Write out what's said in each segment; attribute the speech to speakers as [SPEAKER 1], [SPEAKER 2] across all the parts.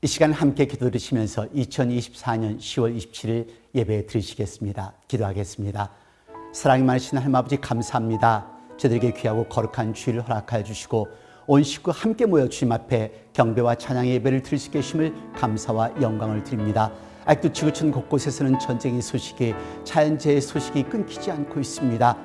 [SPEAKER 1] 이 시간 함께 기도 드리시면서 2024년 10월 27일 예배 드리시겠습니다. 기도하겠습니다. 사랑이 많으신 하나님 아버지 감사합니다. 저들에게 귀하고 거룩한 주일을 허락하여 주시고 온 식구 함께 모여 주님 앞에 경배와 찬양의 예배를 드릴 수 계심을 감사와 영광을 드립니다. 아직도 지구촌 곳곳에서는 전쟁의 소식이, 자연재해의 소식이 끊기지 않고 있습니다.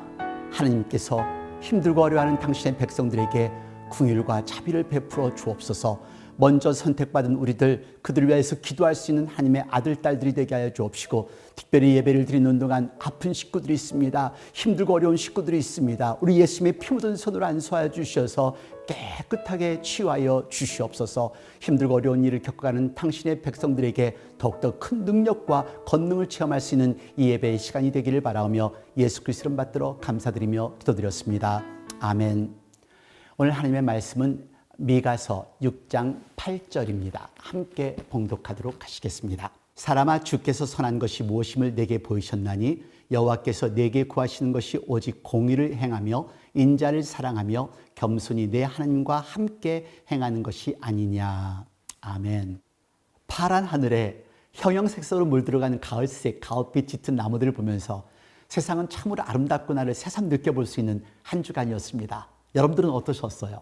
[SPEAKER 1] 하나님께서 힘들고 어려워하는 당신의 백성들에게 긍휼과 자비를 베풀어 주옵소서. 먼저 선택받은 우리들, 그들을 위해서 기도할 수 있는 하나님의 아들, 딸들이 되게 하여 주옵시고, 특별히 예배를 드리는 동안 아픈 식구들이 있습니다. 힘들고 어려운 식구들이 있습니다. 우리 예수님의 피 묻은 손으로 안수하여 주셔서 깨끗하게 치유하여 주시옵소서. 힘들고 어려운 일을 겪어가는 당신의 백성들에게 더욱더 큰 능력과 권능을 체험할 수 있는 이 예배의 시간이 되기를 바라며 예수 그리스도를 받들어 감사드리며 기도드렸습니다. 아멘. 오늘 하나님의 말씀은 미가서 6장 8절입니다. 함께 봉독하도록 하시겠습니다. 사람아, 주께서 선한 것이 무엇임을 내게 보이셨나니 여호와께서 내게 구하시는 것이 오직 공의를 행하며 인자를 사랑하며 겸손히 내 하나님과 함께 행하는 것이 아니냐. 아멘. 파란 하늘에 형형색색으로 물들어가는 가을색, 가을빛 짙은 나무들을 보면서 세상은 참으로 아름답구나를 새삼 느껴볼 수 있는 한 주간이었습니다. 여러분들은 어떠셨어요?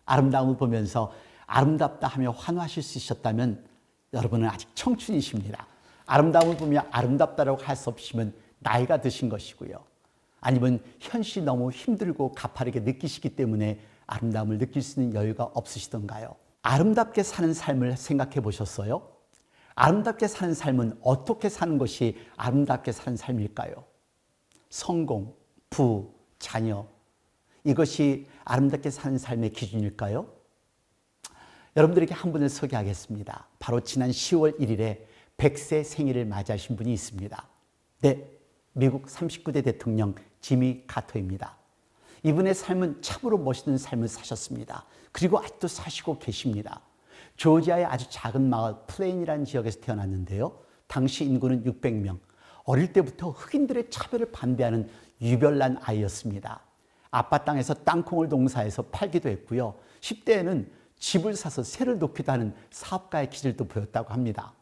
[SPEAKER 1] 아름다움을 보면서 아름답다 하며 환호하실 수 있었다면 여러분은 아직 청춘이십니다. 아름다움을 보며 아름답다라고 할 수 없으시면 나이가 드신 것이고요. 아니면 현실이 너무 힘들고 가파르게 느끼시기 때문에 아름다움을 느낄 수 있는 여유가 없으시던가요? 아름답게 사는 삶을 생각해 보셨어요? 아름답게 사는 삶은 어떻게 사는 것이 아름답게 사는 삶일까요? 성공, 부, 자녀, 이것이 아름답게 사는 삶의 기준일까요? 여러분들에게 한 분을 소개하겠습니다. 바로 지난 10월 1일에 100세 생일을 맞이하신 분이 있습니다. 네, 미국 39대 대통령 지미 카터입니다. 이분의 삶은 참으로 멋있는 삶을 사셨습니다. 그리고 아직도 사시고 계십니다. 조지아의 아주 작은 마을 플레인이라는 지역에서 태어났는데요. 당시 인구는 600명. 어릴 때부터 흑인들의 차별을 반대하는 유별난 아이였습니다. 아빠 땅에서 땅콩을 농사해서 팔기도 했고요. 10대에는 집을 사서 세를 놓기도 하는 사업가의 기질도 보였다고 합니다.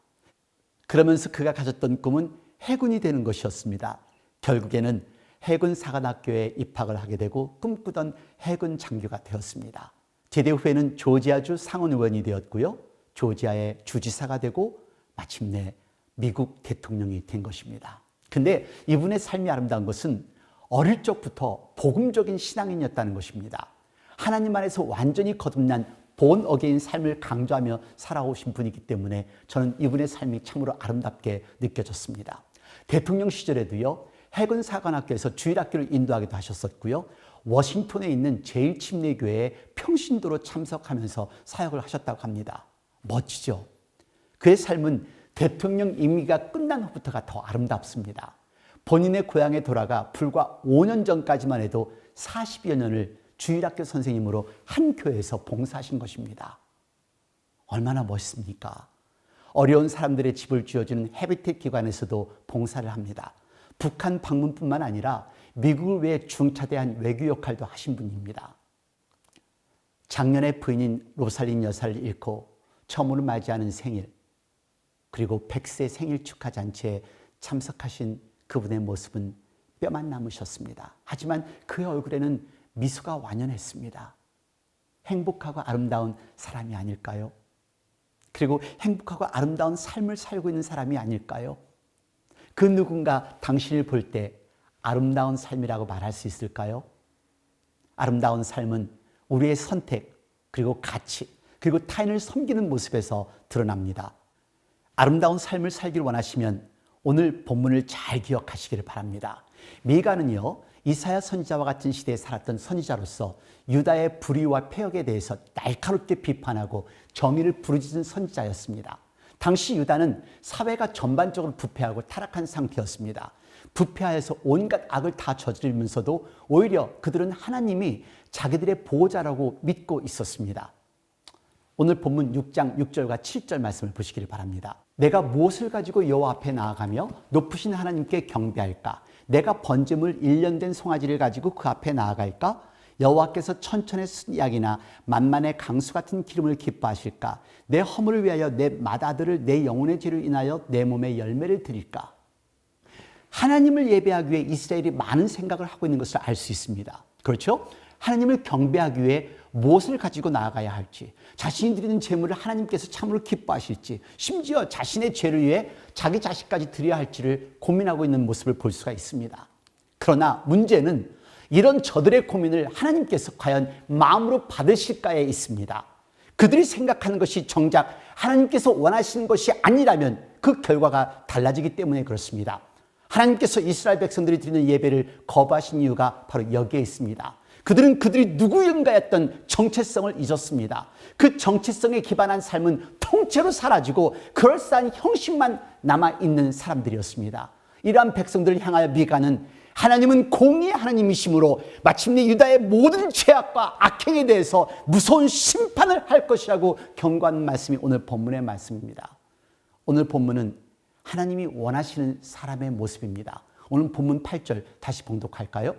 [SPEAKER 1] 그러면서 그가 가졌던 꿈은 해군이 되는 것이었습니다. 결국에는 해군 사관학교에 입학을 하게 되고 꿈꾸던 해군 장교가 되었습니다. 제대 후에는 조지아주 상원의원이 되었고요. 조지아의 주지사가 되고 마침내 미국 대통령이 된 것입니다. 근데 이분의 삶이 아름다운 것은 어릴 적부터 복음적인 신앙인이었다는 것입니다. 하나님 안에서 완전히 거듭난 본 어게인 삶을 강조하며 살아오신 분이기 때문에 저는 이분의 삶이 참으로 아름답게 느껴졌습니다. 대통령 시절에도요, 해군 사관학교에서 주일학교를 인도하기도 하셨었고요. 워싱턴에 있는 제1침례교회에 평신도로 참석하면서 사역을 하셨다고 합니다. 멋지죠? 그의 삶은 대통령 임기가 끝난 후부터가 더 아름답습니다. 본인의 고향에 돌아가 불과 5년 전까지만 해도 40여 년을 주일학교 선생님으로 한 교회에서 봉사하신 것입니다. 얼마나 멋있습니까? 어려운 사람들의 집을 지어주는 헤비텟 기관에서도 봉사를 합니다. 북한 방문뿐만 아니라 미국을 위해 중차대한 외교 역할도 하신 분입니다. 작년에 부인인 로살린 여사를 잃고 처음으로 맞이하는 생일, 그리고 100세 생일 축하 잔치에 참석하신 그분의 모습은 뼈만 남으셨습니다. 하지만 그의 얼굴에는 미소가 완연했습니다. 행복하고 아름다운 사람이 아닐까요? 그리고 행복하고 아름다운 삶을 살고 있는 사람이 아닐까요? 그 누군가 당신을 볼 때 아름다운 삶이라고 말할 수 있을까요? 아름다운 삶은 우리의 선택, 그리고 가치, 그리고 타인을 섬기는 모습에서 드러납니다. 아름다운 삶을 살길 원하시면 오늘 본문을 잘 기억하시기를 바랍니다. 미가는요, 이사야 선지자와 같은 시대에 살았던 선지자로서 유다의 불의와 폐역에 대해서 날카롭게 비판하고 정의를 부르짖은 선지자였습니다. 당시 유다는 사회가 전반적으로 부패하고 타락한 상태였습니다. 부패하여서 온갖 악을 다 저지르면서도 오히려 그들은 하나님이 자기들의 보호자라고 믿고 있었습니다. 오늘 본문 6장 6절과 7절 말씀을 보시기를 바랍니다. 내가 무엇을 가지고 여호와 앞에 나아가며 높으신 하나님께 경배할까? 내가 번제물 1년 된 송아지를 가지고 그 앞에 나아갈까? 여호와께서 천천의 순양이나 만만의 강수 같은 기름을 기뻐하실까? 내 허물을 위하여 내 맏아들을 내 영혼의 죄를 인하여 내 몸에 열매를 드릴까? 하나님을 예배하기 위해 이스라엘이 많은 생각을 하고 있는 것을 알 수 있습니다. 그렇죠? 하나님을 경배하기 위해 무엇을 가지고 나아가야 할지, 자신이 드리는 제물을 하나님께서 참으로 기뻐하실지, 심지어 자신의 죄를 위해 자기 자식까지 드려야 할지를 고민하고 있는 모습을 볼 수가 있습니다. 그러나 문제는 이런 저들의 고민을 하나님께서 과연 마음으로 받으실까에 있습니다. 그들이 생각하는 것이 정작 하나님께서 원하시는 것이 아니라면 그 결과가 달라지기 때문에 그렇습니다. 하나님께서 이스라엘 백성들이 드리는 예배를 거부하신 이유가 바로 여기에 있습니다. 그들은 그들이 누구인가였던 정체성을 잊었습니다. 그 정체성에 기반한 삶은 통째로 사라지고 그럴싸한 형식만 남아있는 사람들이었습니다. 이러한 백성들을 향하여 미가는 하나님은 공의의 하나님이시므로 마침내 유다의 모든 죄악과 악행에 대해서 무서운 심판을 할 것이라고 경고하는 말씀이 오늘 본문의 말씀입니다. 오늘 본문은 하나님이 원하시는 사람의 모습입니다. 오늘 본문 8절 다시 봉독할까요?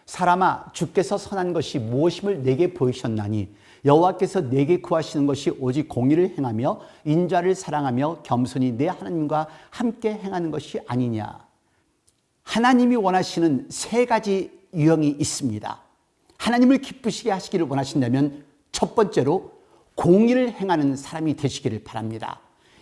[SPEAKER 1] 사람아, 주께서 선한 것이 무엇임을 내게 보이셨나니 여호와께서 내게 구하시는 것이 오직 공의를 행하며 인자를 사랑하며 겸손히 내 하나님과 함께 행하는 것이 아니냐. 하나님이 원하시는 세 가지 유형이 있습니다. 하나님을 기쁘시게 하시기를 원하신다면 첫 번째로 공의를 행하는 사람이 되시기를 바랍니다.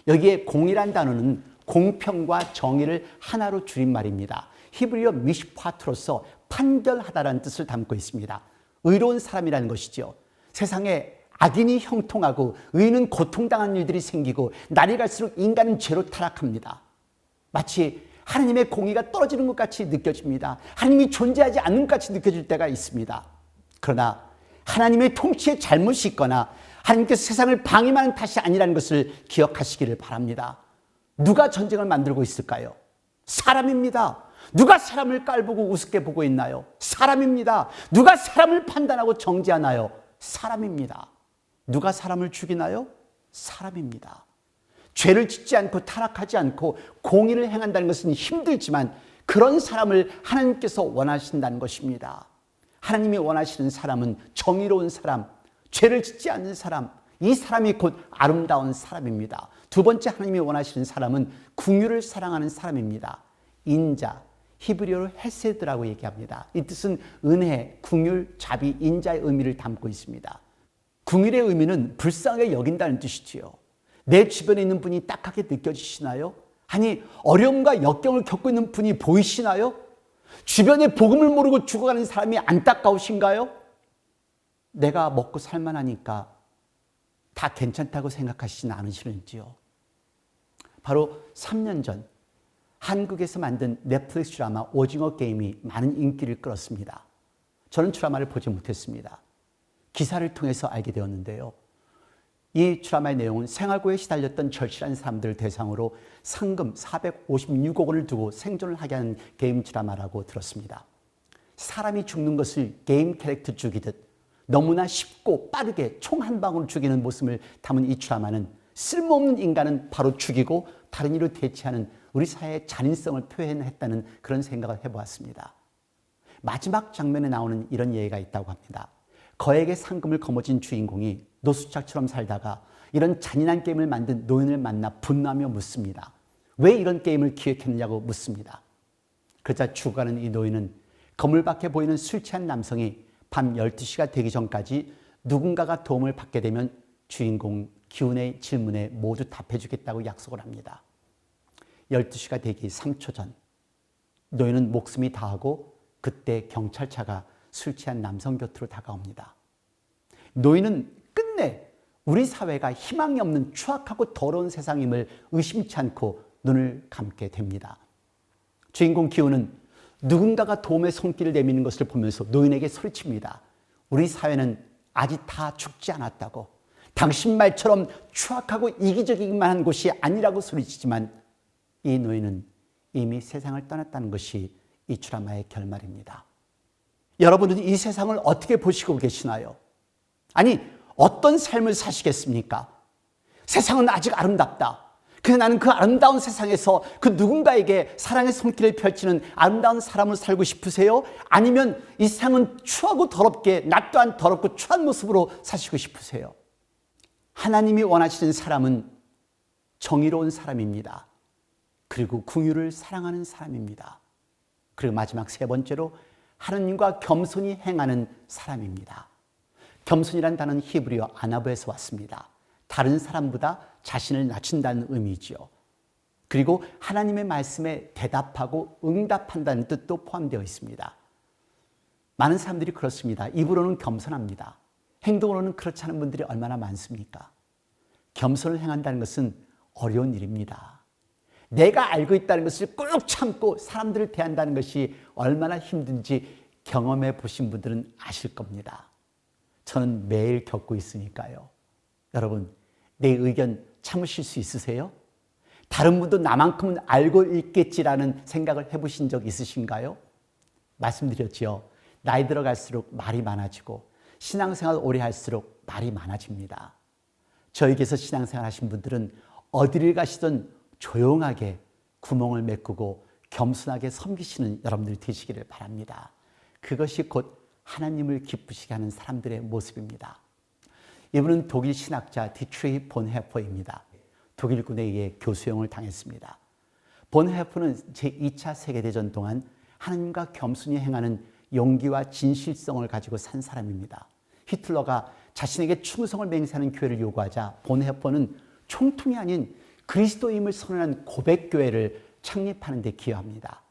[SPEAKER 1] 여기에 공의란 단어는 공평과 정의를 하나로 줄인 말입니다. 히브리어 미슈파트로서 판결하다라는 뜻을 담고 있습니다. 의로운 사람이라는 것이죠. 세상에 악인이 형통하고 의인은 고통당하는 일들이 생기고 날이 갈수록 인간은 죄로 타락합니다. 마치 하나님의 공의가 떨어지는 것 같이 느껴집니다. 하나님이 존재하지 않는 것 같이 느껴질 때가 있습니다. 그러나 하나님의 통치에 잘못이 있거나 하나님께서 세상을 방임하는 탓이 아니라는 것을 기억하시기를 바랍니다. 누가 전쟁을 만들고 있을까요? 사람입니다. 누가 사람을 깔보고 우습게 보고 있나요? 사람입니다. 누가 사람을 판단하고 정죄하나요? 사람입니다. 누가 사람을 죽이나요? 사람입니다. 죄를 짓지 않고 타락하지 않고 공의를 행한다는 것은 힘들지만 그런 사람을 하나님께서 원하신다는 것입니다. 하나님이 원하시는 사람은 정의로운 사람, 죄를 짓지 않는 사람, 이 사람이 곧 아름다운 사람입니다. 두 번째 하나님이 원하시는 사람은 긍휼을 사랑하는 사람입니다. 인자, 히브리어로 헤세드라고 얘기합니다. 이 뜻은 은혜, 긍휼, 자비, 인자의 의미를 담고 있습니다. 긍휼의 의미는 불쌍하게 여긴다는 뜻이지요. 내 주변에 있는 분이 딱하게 느껴지시나요? 아니, 어려움과 역경을 겪고 있는 분이 보이시나요? 주변에 복음을 모르고 죽어가는 사람이 안타까우신가요? 내가 먹고 살만하니까 다 괜찮다고 생각하시진 않으시는지요? 바로 3년 전 한국에서 만든 넷플릭스 드라마 오징어 게임이 많은 인기를 끌었습니다. 저는 드라마를 보지 못했습니다. 기사를 통해서 알게 되었는데요. 이 드라마의 내용은 생활고에 시달렸던 절실한 사람들을 대상으로 상금 456억 원을 두고 생존을 하게 하는 게임 드라마라고 들었습니다. 사람이 죽는 것을 게임 캐릭터 죽이듯 너무나 쉽고 빠르게 총 한 방으로 죽이는 모습을 담은 이 드라마는 쓸모없는 인간은 바로 죽이고 다른 일로 대체하는 우리 사회의 잔인성을 표현했다는 그런 생각을 해보았습니다. 마지막 장면에 나오는 이런 예가 있다고 합니다. 거액의 상금을 거머쥔 주인공이 노숙자처럼 살다가 이런 잔인한 게임을 만든 노인을 만나 분노하며 묻습니다. 왜 이런 게임을 기획했느냐고 묻습니다. 그러자 죽어가는 이 노인은 거물 밖에 보이는 술 취한 남성이 밤 12시가 되기 전까지 누군가가 도움을 받게 되면 주인공 기훈의 질문에 모두 답해주겠다고 약속을 합니다. 12시가 되기 3초 전 노인은 목숨이 다하고 그때 경찰차가 술 취한 남성 곁으로 다가옵니다. 노인은 끝내 우리 사회가 희망이 없는 추악하고 더러운 세상임을 의심치 않고 눈을 감게 됩니다. 주인공 기훈은 누군가가 도움의 손길을 내미는 것을 보면서 노인에게 소리칩니다. 우리 사회는 아직 다 죽지 않았다고. 당신 말처럼 추악하고 이기적이기만 한 곳이 아니라고 소리치지만 이 노인은 이미 세상을 떠났다는 것이 이 드라마의 결말입니다. 여러분은 이 세상을 어떻게 보시고 계시나요? 아니, 어떤 삶을 사시겠습니까? 세상은 아직 아름답다. 그냥 나는 그 아름다운 세상에서 그 누군가에게 사랑의 손길을 펼치는 아름다운 사람으로 살고 싶으세요? 아니면 이 세상은 추하고 더럽게, 나 또한 더럽고 추한 모습으로 사시고 싶으세요? 하나님이 원하시는 사람은 정의로운 사람입니다. 그리고 긍휼을 사랑하는 사람입니다. 그리고 마지막 세 번째로 하나님과 겸손히 행하는 사람입니다. 겸손이란 단어는 히브리어 아나브에서 왔습니다. 다른 사람보다 자신을 낮춘다는 의미지요. 그리고 하나님의 말씀에 대답하고 응답한다는 뜻도 포함되어 있습니다. 많은 사람들이 그렇습니다. 입으로는 겸손합니다. 행동으로는 그렇지 않은 분들이 얼마나 많습니까? 겸손을 행한다는 것은 어려운 일입니다. 내가 알고 있다는 것을 꾹 참고 사람들을 대한다는 것이 얼마나 힘든지 경험해 보신 분들은 아실 겁니다. 저는 매일 겪고 있으니까요. 여러분, 내 의견 참으실 수 있으세요? 다른 분도 나만큼은 알고 있겠지라는 생각을 해보신 적 있으신가요? 말씀드렸죠. 나이 들어갈수록 말이 많아지고 신앙생활 오래 할수록 말이 많아집니다. 저에게서 신앙생활 하신 분들은 어디를 가시든 조용하게 구멍을 메꾸고 겸손하게 섬기시는 여러분들이 되시기를 바랍니다. 그것이 곧 하나님을 기쁘시게 하는 사람들의 모습입니다. 이분은 독일 신학자 디트리히 본헤퍼입니다. 독일군에 의해 교수형을 당했습니다. 본헤퍼는 제2차 세계대전 동안 하나님과 겸손히 행하는 용기와 진실성을 가지고 산 사람입니다. 히틀러가 자신에게 충성을 맹세하는 교회를 요구하자 본헤퍼는 총통이 아닌 그리스도임을 선언한 고백교회를 창립하는 데 기여합니다.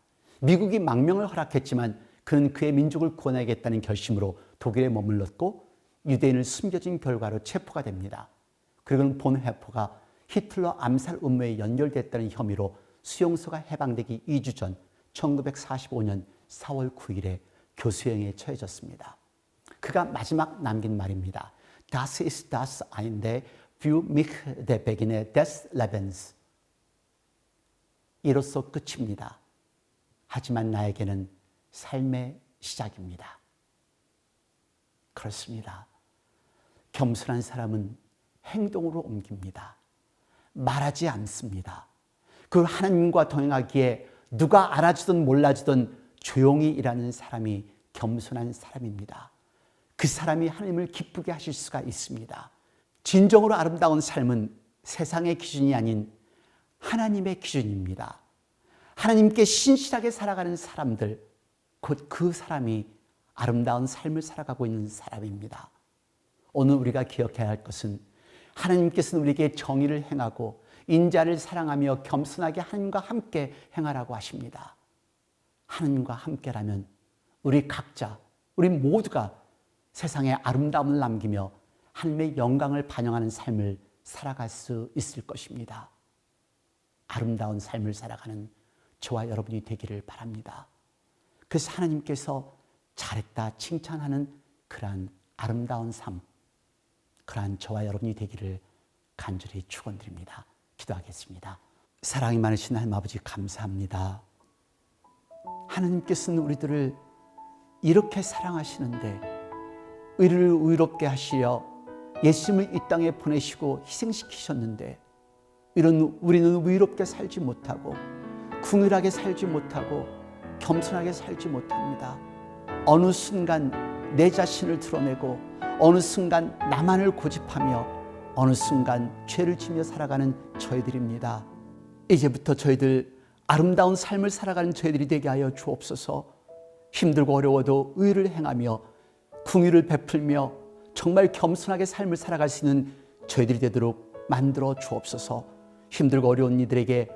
[SPEAKER 1] 미국이 망명을 허락했지만 그는 그의 민족을 구원하겠다는 결심으로 독일에 머물렀고 유대인을 숨겨진 결과로 체포가 됩니다. 그리고는 본헤퍼가 히틀러 암살 음모에 연결됐다는 혐의로 수용소가 해방되기 2주 전 1945년 4월 9일에 교수형에 처해졌습니다. 그가 마지막 남긴 말입니다. Das ist das Ende für mich der Beginn des Lebens. 이로써 끝입니다. 하지만 나에게는 삶의 시작입니다. 그렇습니다. 겸손한 사람은 행동으로 옮깁니다. 말하지 않습니다. 그걸 하나님과 동행하기에 누가 알아주든 몰라주든 조용히 일하는 사람이 겸손한 사람입니다. 그 사람이 하나님을 기쁘게 하실 수가 있습니다. 진정으로 아름다운 삶은 세상의 기준이 아닌 하나님의 기준입니다. 하나님께 신실하게 살아가는 사람들, 곧 그 사람이 아름다운 삶을 살아가고 있는 사람입니다. 오늘 우리가 기억해야 할 것은 하나님께서는 우리에게 정의를 행하고 인자를 사랑하며 겸손하게 하나님과 함께 행하라고 하십니다. 하나님과 함께라면 우리 각자, 우리 모두가 세상에 아름다움을 남기며 하나님의 영광을 반영하는 삶을 살아갈 수 있을 것입니다. 아름다운 삶을 살아가는 저와 여러분이 되기를 바랍니다. 그래서 하나님께서 잘했다 칭찬하는 그러한 아름다운 삶, 그러한 저와 여러분이 되기를 간절히 축원드립니다. 기도하겠습니다. 사랑이 많으신 하나님 아버지 감사합니다. 하나님께서는 우리들을 이렇게 사랑하시는데 의를 의롭게 하시려 예수님을 이 땅에 보내시고 희생시키셨는데 우리는 의롭게 살지 못하고 긍휼하게 살지 못하고 겸손하게 살지 못합니다. 어느 순간 내 자신을 드러내고 어느 순간 나만을 고집하며 어느 순간 죄를 지며 살아가는 저희들입니다. 이제부터 저희들 아름다운 삶을 살아가는 저희들이 되게 하여 주옵소서. 힘들고 어려워도 의를 행하며 긍휼을 베풀며 정말 겸손하게 삶을 살아갈 수 있는 저희들이 되도록 만들어 주옵소서. 힘들고 어려운 이들에게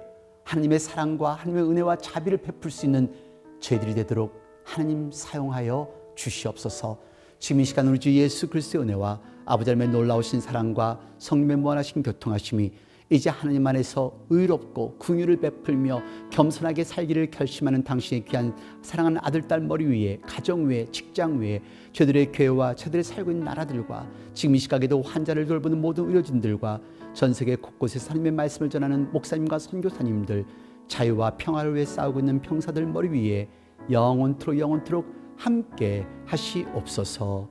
[SPEAKER 1] 하나님의 사랑과 하나님의 은혜와 자비를 베풀 수 있는 저희들이 되도록 하나님 사용하여 주시옵소서. 지금 이 시간 우리 주 예수 그리스도의 은혜와 아버지 하나님의 놀라우신 사랑과 성령의 무한하신 교통하심이 이제 하나님 안에서 의롭고 긍휼을 베풀며 겸손하게 살기를 결심하는 당신의 귀한 사랑하는 아들, 딸 머리 위에, 가정 위에, 직장 위에, 저들의 교회와 저들의 살고 있는 나라들과 지금 이 시각에도 환자를 돌보는 모든 의료진들과 전 세계 곳곳에서 하나님의 말씀을 전하는 목사님과 선교사님들, 자유와 평화를 위해 싸우고 있는 병사들 머리 위에 영원토록 함께 하시옵소서.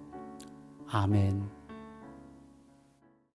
[SPEAKER 1] 아멘.